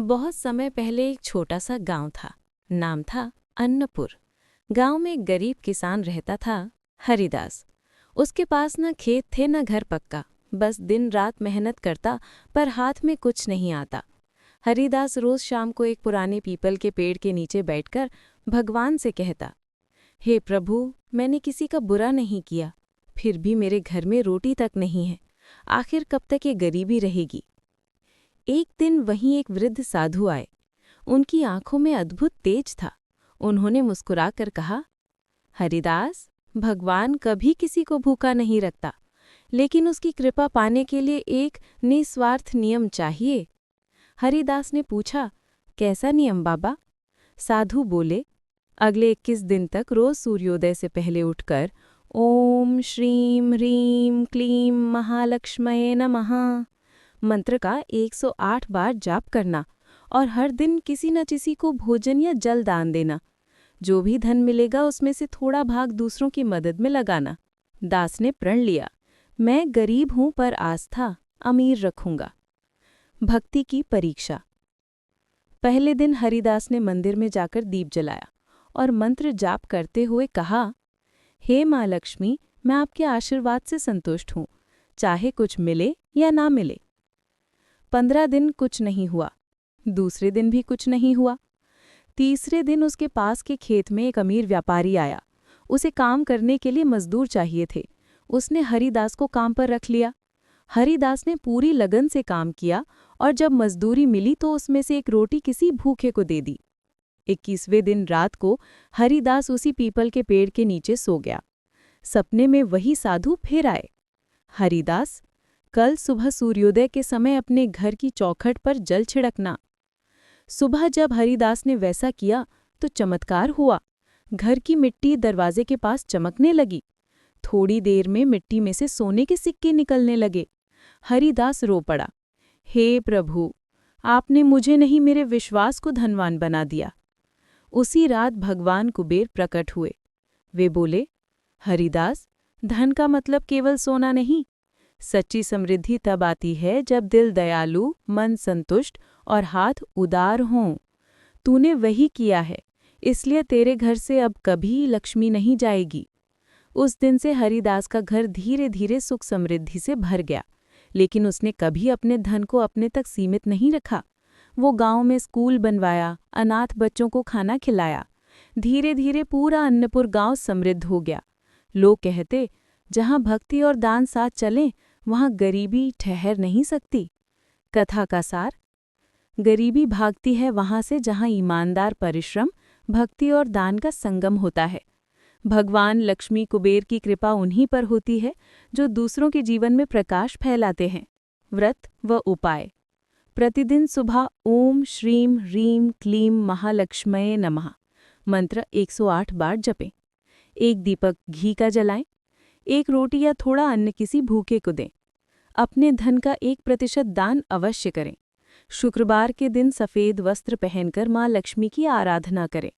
बहुत समय पहले एक छोटा सा गांव था। नाम था अन्नपुर। गांव में एक गरीब किसान रहता था, हरिदास। उसके पास न खेत थे न घर पक्का, बस दिन रात मेहनत करता पर हाथ में कुछ नहीं आता। हरिदास रोज शाम को एक पुराने पीपल के पेड़ के नीचे बैठकर भगवान से कहता, हे प्रभु, मैंने किसी का बुरा नहीं किया, फिर भी मेरे घर में रोटी तक नहीं है। आखिर कब तक ये गरीबी रहेगी। एक दिन वहीं एक वृद्ध साधु आए। उनकी आंखों में अद्भुत तेज था। उन्होंने मुस्कुराकर कहा, हरिदास, भगवान कभी किसी को भूखा नहीं रखता, लेकिन उसकी कृपा पाने के लिए एक निस्वार्थ नियम चाहिए। हरिदास ने पूछा, कैसा नियम बाबा? साधु बोले, अगले 21 दिन तक रोज सूर्योदय से पहले उठकर ओम श्रीम ह्रीम क्लीम महालक्ष्मये नमः मंत्र का 108 बार जाप करना और हर दिन किसी न किसी को भोजन या जल दान देना। जो भी धन मिलेगा उसमें से थोड़ा भाग दूसरों की मदद में लगाना। दास ने प्रण लिया, मैं गरीब हूं पर आस्था अमीर रखूंगा। भक्ति की परीक्षा। पहले दिन हरिदास ने मंदिर में जाकर दीप जलाया और मंत्र जाप करते हुए कहा, हे माँ लक्ष्मी, मैं आपके आशीर्वाद से संतुष्ट हूँ, चाहे कुछ मिले या ना मिले। 15 दिन कुछ नहीं हुआ। दूसरे दिन भी कुछ नहीं हुआ। तीसरे दिन उसके पास के खेत में एक अमीर व्यापारी आया। उसे काम करने के लिए मजदूर चाहिए थे। उसने हरिदास को काम पर रख लिया। हरिदास ने पूरी लगन से काम किया और जब मजदूरी मिली तो उसमें से एक रोटी किसी भूखे को दे दी। 21वें दिन रात को हरिदास उसी पीपल के पेड़ के नीचे सो गया। सपने में वही साधु फिर आए। हरिदास, कल सुबह सूर्योदय के समय अपने घर की चौखट पर जल छिड़कना। सुबह जब हरिदास ने वैसा किया तो चमत्कार हुआ। घर की मिट्टी दरवाजे के पास चमकने लगी। थोड़ी देर में मिट्टी में से सोने के सिक्के निकलने लगे। हरिदास रो पड़ा, हे प्रभु, आपने मुझे नहीं मेरे विश्वास को धनवान बना दिया। उसी रात भगवान कुबेर प्रकट हुए। वे बोले, हरिदास, धन का मतलब केवल सोना नहीं। सच्ची समृद्धि तब आती है जब दिल दयालु, मन संतुष्ट और हाथ उदार हों। तूने वही किया है, इसलिए तेरे घर से अब कभी लक्ष्मी नहीं जाएगी। उस दिन से हरिदास का घर धीरे धीरे सुख समृद्धि से भर गया, लेकिन उसने कभी अपने धन को अपने तक सीमित नहीं रखा। वो गांव में स्कूल बनवाया, अनाथ बच्चों को खाना खिलाया। धीरे धीरे पूरा अन्नपुर गांव समृद्ध हो गया। लोग कहते, जहां भक्ति और दान साथ चलें, वहां गरीबी ठहर नहीं सकती। कथा का सार, गरीबी भागती है वहां से जहां ईमानदार परिश्रम, भक्ति और दान का संगम होता है। भगवान लक्ष्मी कुबेर की कृपा उन्हीं पर होती है जो दूसरों के जीवन में प्रकाश फैलाते हैं। व्रत व उपाय। प्रतिदिन सुबह ओम श्रीम ह्रीम क्लीम महालक्ष्मये नमः मंत्र 108 बार जपें। एक दीपक घी का जलाएं। एक रोटी या थोड़ा अन्न किसी भूखे को दें। अपने धन का 1% दान अवश्य करें। शुक्रवार के दिन सफ़ेद वस्त्र पहनकर माँ लक्ष्मी की आराधना करें।